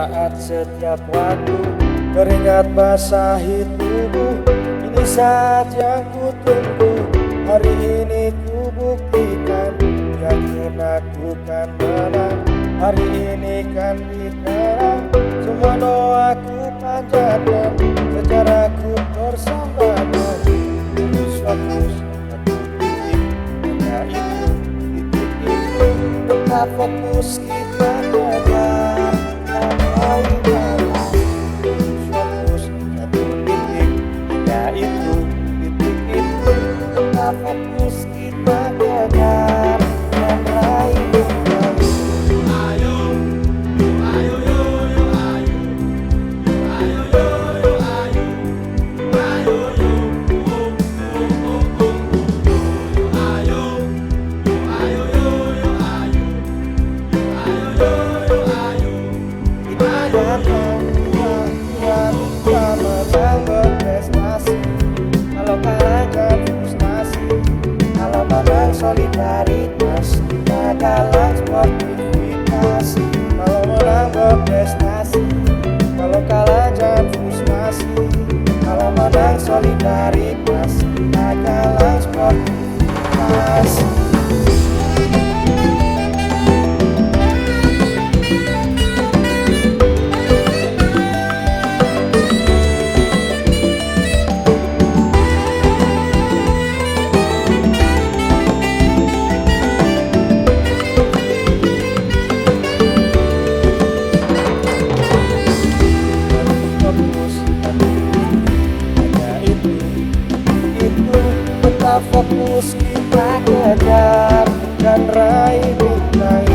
saat setiap waktu keringat basahi tubuh. Ini saat yang ku tunggu, hari ini ku buktikan, yakin aku kan menang. Hari ini kan dikenang, semua doaku panjatkan, secara ku bersamakan. Fokus, satu titik, hanya itu, titik itu. Tetap fokus kita kejar sampai dalam. Fokus, satu titik, hanya itu, titik itu. Tetap fokus kita kejar dan raih mimpi. Kalau kalah jangan frustasi, kalau menang solidaritas, gagal sportivitas. Kalau menang berprestasi, kalau kalah jangan frustasi, kalau menang solidaritas, gagal sportivitas. Fokus kita kejar dan raih mimpi.